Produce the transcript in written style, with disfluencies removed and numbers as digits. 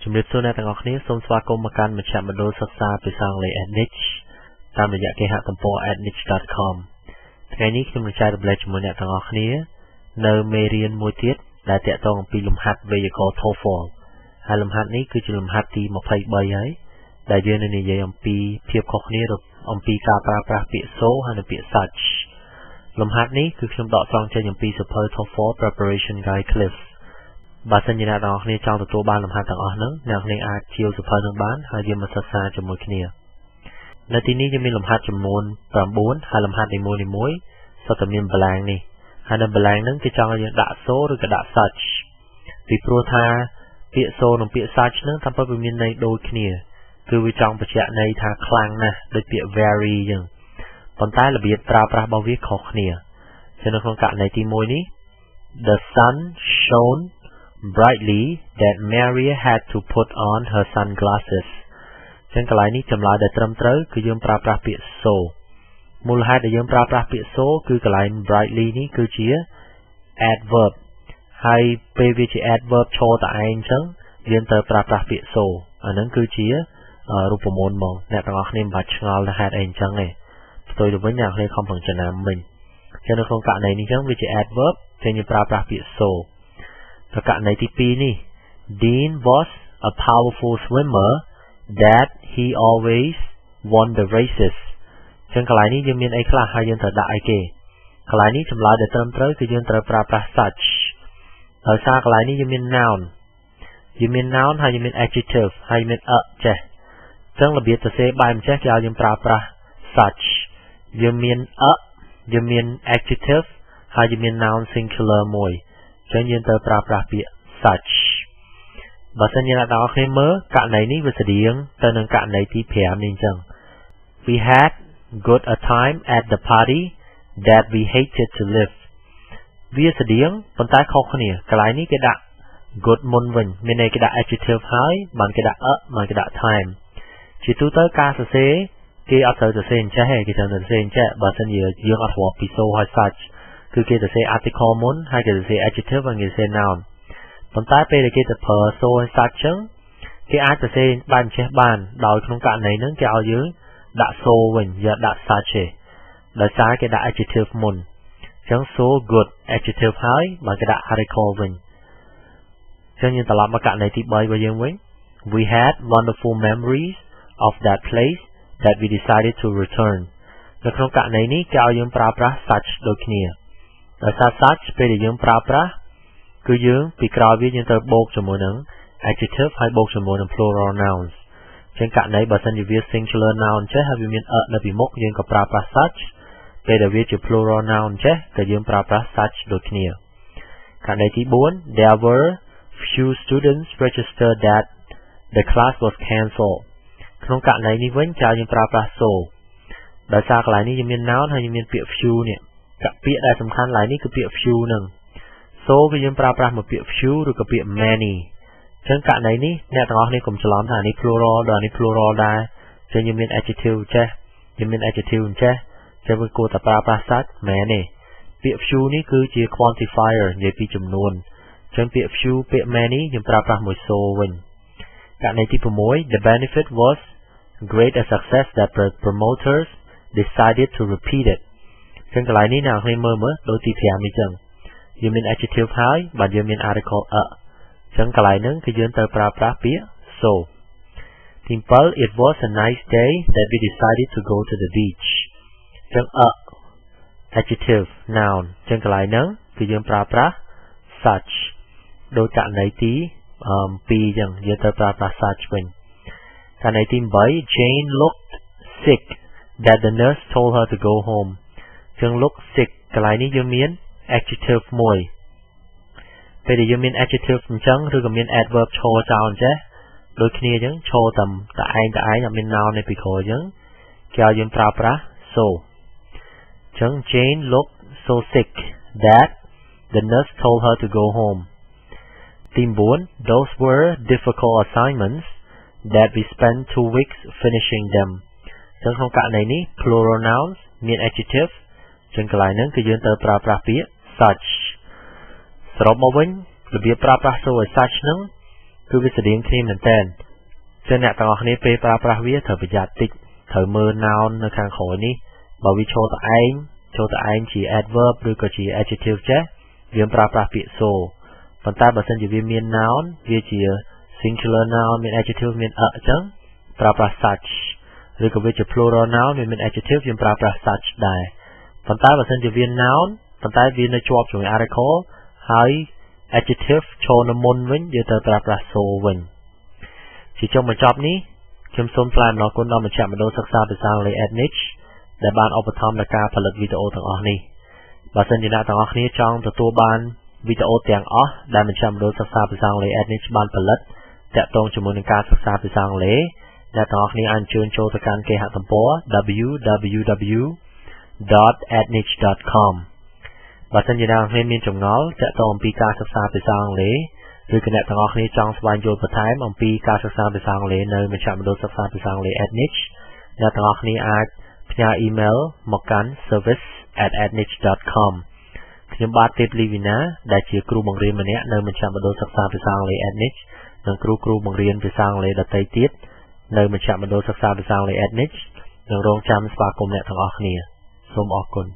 ជំរាបសួរអ្នកទាំងអស់គ្នាសូមស្វាគមន៍មកកាន់មជ្ឈមណ្ឌលសិក្សាភាសាអង់គ្លេស Edniche តាមរយៈគេហទំព័រ edniche.com ថ្ងៃនេះខ្ញុំនឹងចែករំលែកជាមួយអ្នកទាំងអស់គ្នានៅមេរៀនមួយទៀតដែលទាក់ទងអំពីលំហាត់វេយ្យាករណ៍ TOEFL ហើយលំហាត់នេះគឺជាលំហាត់ទី23ហើយដែលយើងនឹងនិយាយអំពីភាពខុសគ្នាអំពីការប្រើប្រាស់ពាក្យ so ហើយនិងពាក្យ such លំហាត់នេះគឺខ្ញុំដកស្រង់ចេញអំពីសៀវភៅ TOEFL Preparation Guide Cliff បើសិនជាអ្នកទាំងអស់គ្នាចង់ទទួលបានលំហាត់ទាំងអស់ហ្នឹងអ្នកនាងអាចជាវសៀវភៅនឹងបានហើយយើងមកសិក្សាជាមួយគ្នានៅទីនេះយើងមានលំហាត់ចំនួន9ហើយលំហាត់នីមួយៗសុទ្ធតែមាន blank នេះហើយនៅ blank ហ្នឹងគេចង់ឲ្យយើងដាក់ so ឬក៏ដាក់ such ពីព្រោះថាពាក្យ so និងពាក្យ such ហ្នឹងតាមពិតវាមានន័យដូចគ្នាគឺវាចង់បញ្ជាក់ន័យថាខ្លាំងណាស់ដូចពាក្យ very អញ្ចឹងប៉ុន្តែរបៀបប្រើប្រាស់របស់វាខុសគ្នាចឹងនៅក្នុងករណីទី1នេះ The sun shone brightly that Maria had to put on her sunglasses ចឹងកន្លែងនេះចម្លើយដែលត្រឹមត្រូវគឺយើងប្រើប្រាស់ពាក្យ so មូលហេតុដែលយើងប្រើប្រាស់ពាក្យ so គឺកន្លែង brightly នេះគឺជា adverb ហើយពេលវាជា adverb ឈរតែឯងចឹងយើងត្រូវប្រើប្រាស់ពាក្យ so អាហ្នឹងគឺជារូបមន្តហ្មងអ្នកទាំងអស់គ្នាមិនបាច់ឆ្ងល់ថាហេតុអីអញ្ចឹងទេផ្ទុយទៅវិញអ្នកគ្នាខំប្រឹងចំណាំមិញចឹងនៅក្នុងករណីនេះចឹងវាជា adverb ចឹងយើងប្រើប្រាស់ពាក្យ soប្រករណីទី2នេះ Dean was a powerful swimmer that he always won the races ចឹងកន្លែងនេះយើងមានអីខ្លះហើយយើងត្រូវដាក់អីគេកន្លែងនេះចម្លើយដែលត្រឹមត្រូវគឺយើងត្រូវប្រើប្រាស់ such ដោយសារកន្លែងនេះយើងមាន noun យើងមាន noun ហើយយើងមាន adjective ហើយមាន ចេះចឹងរបៀបសរសេរបែបចេះគេឲ្យយើងប្រើប្រាស់ such យើងមាន យើងមាន adjective ហើយយើងមាន noun singular មួយចឹងយើងត្រូវប្រើប្រាស់ពាក្យ such បើសិនជាអ្នកទាំងអស់គ្នាមើលករណីនេះវាស្តៀងទៅនឹងករណីទី5នេះអញ្ចឹង We had good a time at the party that we hated to live វាស្តៀងប៉ុន្តែខុសគ្នាកន្លែងនេះគេដាក់ good មុនវិញមានន័យគេដាក់ adjective ហើយបានគេដាក់បានគេដាក់ time ជាទូទៅការសរសេរគេអត់ត្រូវសរសេរអញ្ចេះទេគេត្រូវសរសេរអញ្ចេះបើសិនជាយើងអត់រាប់ពី so ហើយ suchគឺគេសរសេរ article មុនហើយគេសរសេរ adjective ហើយគេសរសេរ noun ប៉ុន្តែពេលដែលគេទៅប្រើ so ហើយ such ចឹងគេអាចសរសេរបែបចេះបានដោយក្នុងករណីហ្នឹងគេឲ្យយើងដាក់ so វិញយកដាក់ such ទេដោយសារគេដាក់ adjective មុនចឹង so good adjective ហើយបើគេដាក់ article វិញចឹងយើងត្រឡប់មកករណីទី3របស់យើងវិញ We had wonderful memories of that place that we decided to return នៅក្នុងករណីនេះគេឲ្យយើងប្រើប្រាស់ such ដូចគ្នាដោយសារ such ពេលដែលយើងប្រើប្រាស់គឺយើងពីក្រោយវាយើងត្រូវបូកជាមួយនឹង adjective ហើយបូកជាមួយនឹង plural nouns ចឹងករណីបើសិនជាវា singular noun ចេះហើយវាមាន នៅពីមុខយើងក៏ប្រើប្រាស់ such ពេលដែលវាជា plural noun ចេះក៏យើងប្រើប្រាស់ such ដូចគ្នាករណីទី4 There were few students registered that the class was cancelled ក្នុងករណីនេះវិញចៅយើងប្រើប្រាស់ so ដោយសារកន្លែងនេះយើងមាន noun ហើយយើងមានពាក្យ few នេះពាក្យដែលសំខាន់ឡើយនេះគឺពាក្យ few ហ្នឹង so គឺយើងប្រើប្រាស់មួយពាក្យ few ឬក៏ពាក្យ many ចឹងករណីនេះអ្នកទាំងអស់គ្នាកុំច្រឡំថានេះ plural ដល់នេះ plural ដែរចឹងយើងមាន adjective ចេះយើងមាន adjective ចេះចឹងវាគួរតែប្រើប្រាស់ such មែនទេពាក្យ few នេះគឺជា quantifier និយាយពីចំនួនចឹងពាក្យ few ពាក្យ many យើងប្រើប្រាស់មួយ so វិញករណីទី6 The benefit was great a success that the promoters decided to repeat it ចឹងកន្លែងនេះអ្នកនរគ្នាមើលដូចទី5នេះចឹងយើងមាន adjective ហើយបាទយើងមាន article ចឹងកន្លែងហ្នឹងគឺយើងត្រូវប្រើប្រាស់ពាក្យ so ទី7 It was a nice day that we decided to go to the beach ចឹង adjective noun ចឹងកន្លែងហ្នឹងគឺយើងប្រើប្រាស់ such ដោយករណីទី2ចឹងយើងត្រូវប្រើប្រាស់ such វិញករណីទី8 Jane looked sick that the nurse told her to go home ចឹង look sick កន្លែងនេះយើងមាន adjective មួយពេលដែលយើងមាន adjective អញ្ចឹងឬក៏មាន adverb ឈរចោលអញ្ចេះដូចគ្នាអញ្ចឹងឈរតែឯងអត់មាន noun នៅពីក្រោយអញ្ចឹងគេឲ្យយើងប្រើប្រាស់ so អញ្ចឹង Jane looked so sick that the nurse told her to go home ទី9 Those were difficult assignments that we spent 2 weeks finishing them ចឹងក្នុងករណីនេះ plural nouns មាន adjective ចឹងកន្លែងហ្នឹងគឺយើងត្រូវប្រើប្រាស់ពាក្យ such សរុបមកវិញរបៀបប្រើប្រាស់ so ឲ្យ such ហ្នឹង គឺវាស្តៀងគ្នាមែនតើចឹងអ្នកទាំងអស់គ្នាពេលប្រើប្រាស់វាត្រូវប្រយ័ត្នតិចត្រូវមើល noun នៅខាងក្រោយនេះបើវាចូលទៅឯងជា adverb ឬក៏ជា adjective ចេះវាប្រើប្រាស់ពាក្យ so ប៉ុន្តែបើសិនជាវាមាន noun វាជា singular noun មាន adjective មាន a អញ្ចឹងប្រើប្រាស់ such ឬក៏វាជា plural noun មាន adjective យើងប្រើប្រាស់ such ដែរប៉ុន្តែបើសិនជាវា noun ប៉ុន្តែវានៅជាប់ជាមួយ article ហើយ adjective ចូលនៅមុនវិញយើងត្រូវប្រើប្រាស់ so វិញជាចុងបញ្ចប់នេះខ្ញុំសូមថ្លែងអំណរគុណដល់មជ្ឈមណ្ឌលសិក្សាភាសាអង់គ្លេស Ednich ដែលបានឧបត្ថម្ភដល់ការផលិតវីដេអូទាំងអស់នេះបើសិនជាអ្នកទាំងអស់គ្នាចង់ទទួលបានវីដេអូទាំងអស់ដែលមជ្ឈមណ្ឌលសិក្សាភាសាអង់គ្លេស Ednich បានផលិតតាក់ទងជាមួយនឹងការសិក្សាភាសាអង់គ្លេសអ្នកទាំងអស់គ្នាអាចអញ្ជើញចូលទៅកាន់គេហទំព័រ www.ednich.com បើសិនជាអ្នកទាំងអស់គ្នាមានចម្ងល់តាក់ទងអំពីការសិក្សាភាសាអង់គ្លេសឬក៏អ្នកទាំងអស់គ្នាចង់ស្វែងយល់បន្ថែមអំពីការសិក្សាភាសាអង់គ្លេសនៅមជ្ឈមណ្ឌលសិក្សាភាសាអង់គ្លេស Ednich អ្នកទាំងអស់គ្នាអាចផ្ញើអ៊ីមែលមកកាន់ service@ednich.com ខ្ញុំបាទទេពលីវីណាដែលជាគ្រូបង្រៀនម្នាក់នៅមជ្ឈមណ្ឌលសិក្សាភាសាអង់គ្លេស Ednich និងគ្រូបង្រៀនភាសាអង់គ្លេសដទៃទៀតនៅមជ្ឈមណ្ឌលសិក្សាភាសាអង់គ្លេស Ednich នឹងរងចាំស្វាគមន៍អ្នកទាំងអស់គ្នាសូមអរគុណ